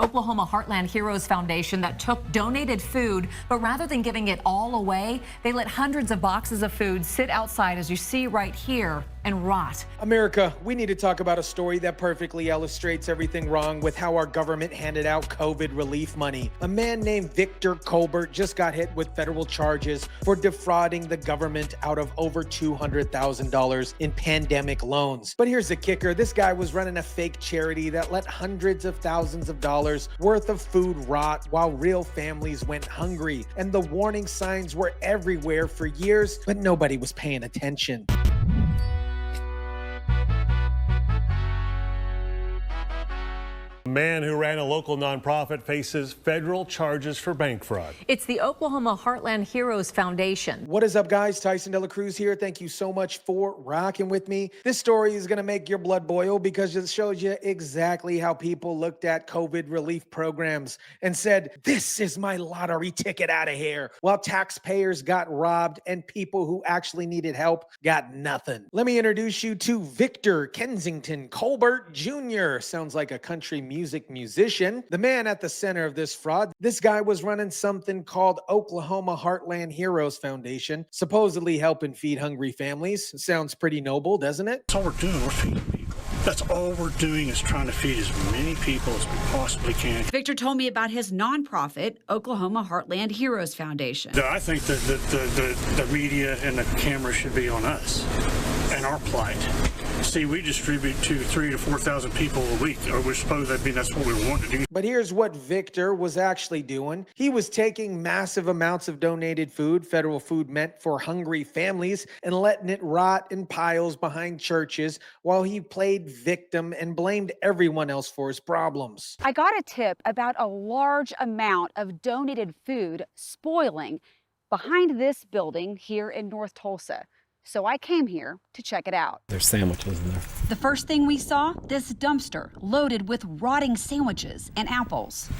Oklahoma Heartland Heroes Foundation that took donated food, but rather than giving it all away, they let hundreds of boxes of food sit outside, as you see right here, and rot. America, we need to talk about a story that perfectly illustrates everything wrong with how our government handed out COVID relief money. A man named Victor-Colbert just got hit with federal charges for defrauding the government out of over $200,000 in pandemic loans. But here's the kicker. This guy was running a fake charity that let hundreds of thousands of dollars worth of food rot while real families went hungry. And the warning signs were everywhere for years, but nobody was paying attention. A man who ran a local nonprofit faces federal charges for bank fraud. It's the Oklahoma Heartland Heroes Foundation. What is up, guys? Tyson De La Cruz here. Thank you so much for rocking with me. This story is going to make your blood boil because it shows you exactly how people looked at COVID relief programs and said, this is my lottery ticket out of here, while taxpayers got robbed and people who actually needed help got nothing. Let me introduce you to Victor Kensington Colbert Jr. Sounds like a country music musician. The man at the center of this fraud. This guy was running something called Oklahoma Heartland Heroes Foundation, supposedly helping feed hungry families. Sounds pretty noble, doesn't it? That's all we're doing. We're feeding people. That's all we're doing, is trying to feed as many people as we possibly can. Victor told me about his nonprofit, Oklahoma Heartland Heroes Foundation. I think that the media and the camera should be on us and our plight. See, we distribute to 3,000 to 4,000 people a week, or we're supposed to be, that's what we want to do. But here's what Victor was actually doing. He was taking massive amounts of donated food, federal food meant for hungry families, and letting it rot in piles behind churches while he played victim and blamed everyone else for his problems. I got a tip about a large amount of donated food spoiling behind this building here in North Tulsa. So I came here to check it out. There's sandwiches in there. The first thing we saw, this dumpster loaded with rotting sandwiches and apples.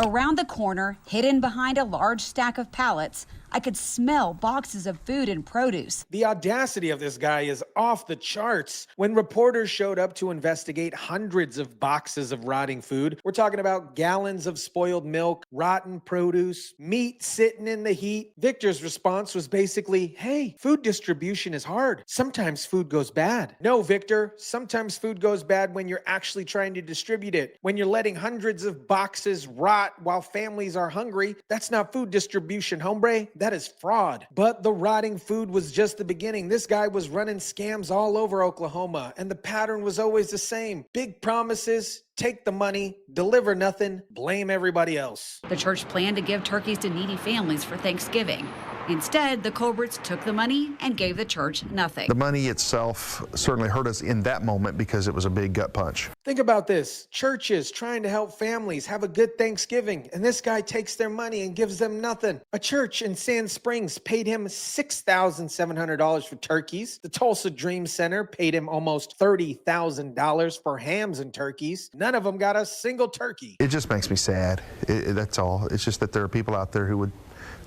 Around the corner, hidden behind a large stack of pallets, I could smell boxes of food and produce. The audacity of this guy is off the charts. When reporters showed up to investigate hundreds of boxes of rotting food, we're talking about gallons of spoiled milk, rotten produce, meat sitting in the heat. Victor's response was basically, hey, food distribution is hard. Sometimes food goes bad. No, Victor, sometimes food goes bad when you're actually trying to distribute it. When you're letting hundreds of boxes rot while families are hungry, that's not food distribution, hombre. That is fraud. But the rotting food was just the beginning. This guy was running scams all over Oklahoma, and the pattern was always the same. Big promises, take the money, deliver nothing, blame everybody else. The church planned to give turkeys to needy families for Thanksgiving. Instead, the Colberts took the money and gave the church nothing. The money itself certainly hurt us in that moment because it was a big gut punch. Think about this. Churches trying to help families have a good Thanksgiving, and this guy takes their money and gives them nothing. A church in Sand Springs paid him $6,700 for turkeys. The Tulsa Dream Center paid him almost $30,000 for hams and turkeys. None of them got a single turkey. It just makes me sad. That's all. It's just that there are people out there who would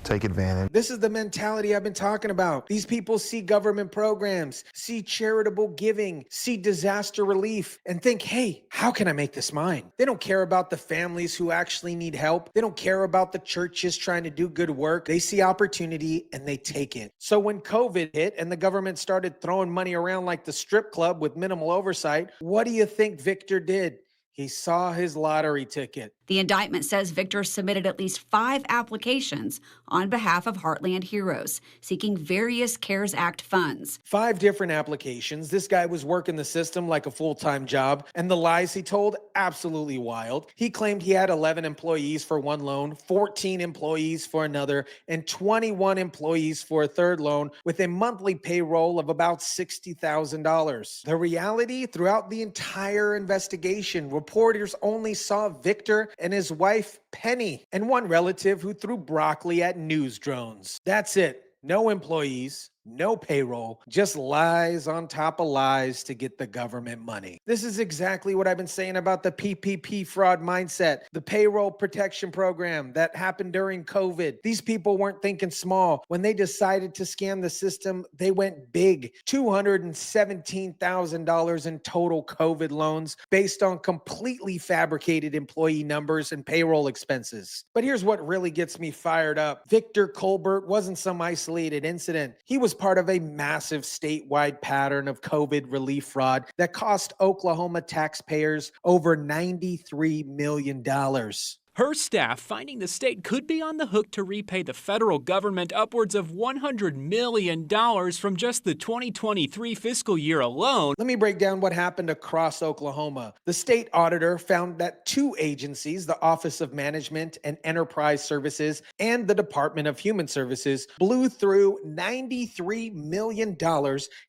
take advantage. This is the mentality I've been talking about. These people see government programs, see charitable giving, see disaster relief, and think, hey, how can I make this mine? They don't care about the families who actually need help. They don't care about the churches trying to do good work. They see opportunity and they take it. So when COVID hit and the government started throwing money around like the strip club with minimal oversight, what do you think Victor did? He saw his lottery ticket. The indictment says Victor submitted at least 5 applications on behalf of Heartland Heroes, seeking various CARES Act funds. 5 different applications. This guy was working the system like a full-time job, and the lies he told, absolutely wild. He claimed he had 11 employees for one loan, 14 employees for another, and 21 employees for a third loan, with a monthly payroll of about $60,000. The reality, throughout the entire investigation, reporters only saw Victor and his wife, Penny, and one relative who threw broccoli at news drones. That's it. No employees, no payroll, just lies on top of lies to get the government money. This is exactly what I've been saying about the PPP fraud mindset, the payroll protection program that happened during COVID. These people weren't thinking small. When they decided to scam the system, they went big. $217,000 in total COVID loans based on completely fabricated employee numbers and payroll expenses. But here's what really gets me fired up. Victor-Colbert wasn't some isolated incident. He was part of a massive statewide pattern of COVID relief fraud that cost Oklahoma taxpayers over $93 million. Her staff finding the state could be on the hook to repay the federal government upwards of $100 million from just the 2023 fiscal year alone. Let me break down what happened across Oklahoma. The state auditor found that two agencies, the Office of Management and Enterprise Services and the Department of Human Services, blew through $93 million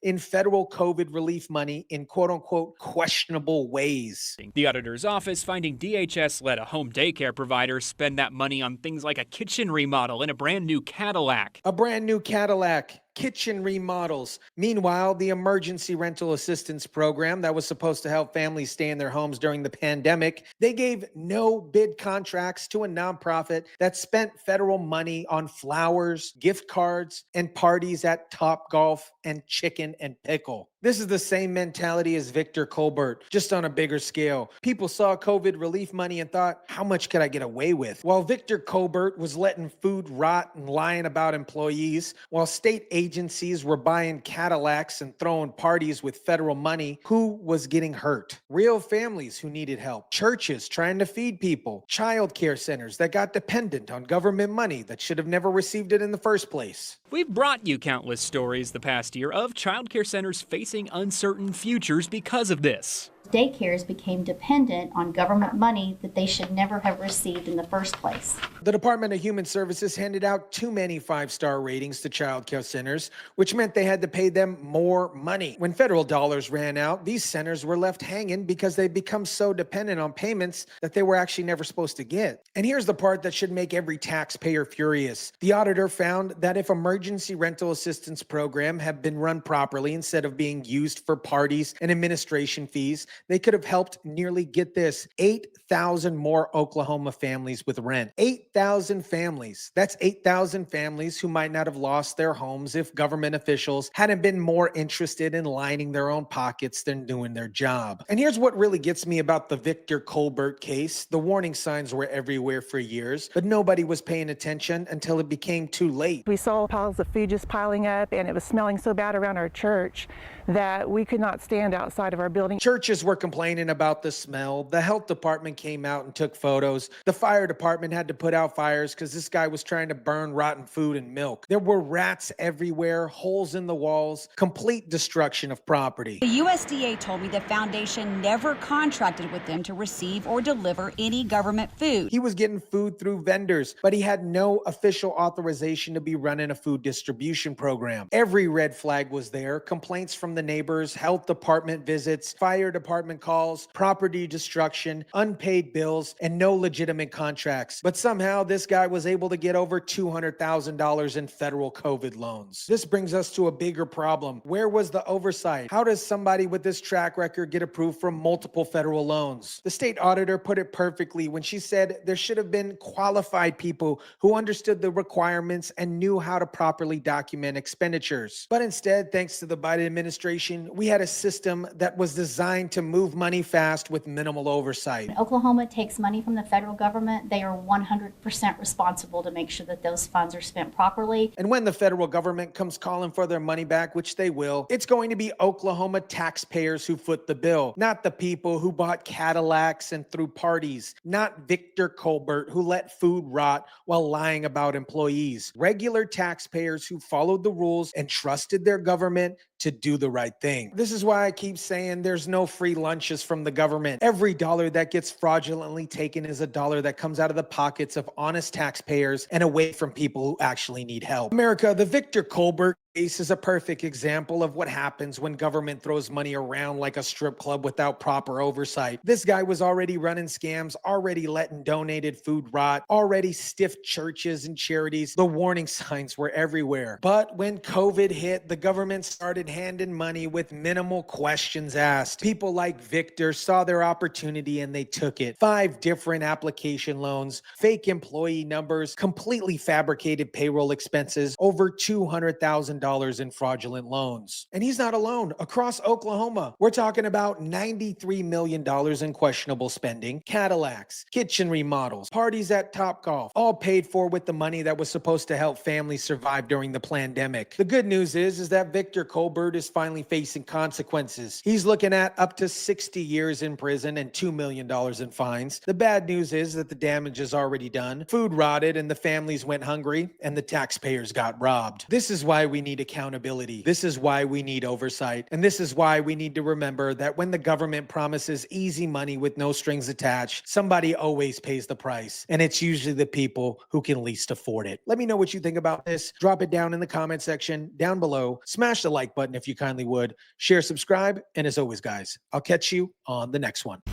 in federal COVID relief money in quote-unquote questionable ways. The auditor's office finding DHS let a home daycare provider spend that money on things like a kitchen remodel and a brand new Cadillac. A brand new Cadillac. Kitchen remodels. Meanwhile, the emergency rental assistance program that was supposed to help families stay in their homes during the pandemic, they gave no bid contracts to a nonprofit that spent federal money on flowers, gift cards, and parties at Topgolf and Chicken and Pickle. This is the same mentality as Victor-Colbert, just on a bigger scale. People saw COVID relief money and thought, how much could I get away with? While Victor-Colbert was letting food rot and lying about employees, while state agencies were buying Cadillacs and throwing parties with federal money, who was getting hurt? Real families who needed help, churches trying to feed people, child care centers that got dependent on government money that should have never received it in the first place. We've brought you countless stories the past year of child care centers facing uncertain futures because of this. Daycares became dependent on government money that they should never have received in the first place. The Department of Human Services handed out too many 5-star ratings to child care centers, which meant they had to pay them more money. When federal dollars ran out, these centers were left hanging because they'd become so dependent on payments that they were actually never supposed to get. And here's the part that should make every taxpayer furious. The auditor found that if emergency rental assistance program had been run properly instead of being used for parties and administration fees, they could have helped nearly, get this, 8,000 more Oklahoma families with rent. 8,000 families. That's 8,000 families who might not have lost their homes if government officials hadn't been more interested in lining their own pockets than doing their job. And here's what really gets me about the Victor-Colbert case. The warning signs were everywhere for years, but nobody was paying attention until it became too late. We saw piles of food just piling up, and it was smelling so bad around our church that we could not stand outside of our building. Churches were complaining about the smell. The health department came out and took photos. The fire department had to put out fires because this guy was trying to burn rotten food and milk. There were rats everywhere, holes in the walls, complete destruction of property. The USDA told me the foundation never contracted with them to receive or deliver any government food. He was getting food through vendors, but he had no official authorization to be running a food distribution program. Every red flag was there. Complaints from the neighbors, health department visits, fire department calls, property destruction, unpaid bills, and no legitimate contracts. But somehow this guy was able to get over $200,000 in federal COVID loans. This brings us to a bigger problem. Where was the oversight? How does somebody with this track record get approved for multiple federal loans? The state auditor put it perfectly when she said there should have been qualified people who understood the requirements and knew how to properly document expenditures. But instead, thanks to the Biden administration, we had a system that was designed to move money fast with minimal oversight. When Oklahoma takes money from the federal government, they are 100% responsible to make sure that those funds are spent properly. And when the federal government comes calling for their money back, which they will, it's going to be Oklahoma taxpayers who foot the bill, not the people who bought Cadillacs and threw parties, not Victor-Colbert who let food rot while lying about employees. Regular taxpayers who followed the rules and trusted their government to do the right thing. This is why I keep saying there's no free lunches from the government. Every dollar that gets fraudulently taken is a dollar that comes out of the pockets of honest taxpayers and away from people who actually need help. America, the Victor-Colbert This is a perfect example of what happens when government throws money around like a strip club without proper oversight. This guy was already running scams, already letting donated food rot, already stiffed churches and charities. The warning signs were everywhere. But when COVID hit, the government started handing money with minimal questions asked. People like Victor saw their opportunity and they took it. 5 different application loans, fake employee numbers, completely fabricated payroll expenses, over $200,000 in fraudulent loans. And he's not alone. Across Oklahoma, we're talking about $93 million in questionable spending, Cadillacs, kitchen remodels, parties at Topgolf, all paid for with the money that was supposed to help families survive during the pandemic. The good news is that Victor-Colbert is finally facing consequences. He's looking at up to 60 years in prison and $2 million in fines. The bad news is that the damage is already done. Food rotted and the families went hungry and the taxpayers got robbed. This is why we need accountability. This is why we need oversight. And this is why we need to remember that when the government promises easy money with no strings attached, somebody always pays the price. And it's usually the people who can least afford it. Let me know what you think about this. Drop it down in the comment section down below. Smash the like button if you kindly would. Share, subscribe. And as always, guys, I'll catch you on the next one.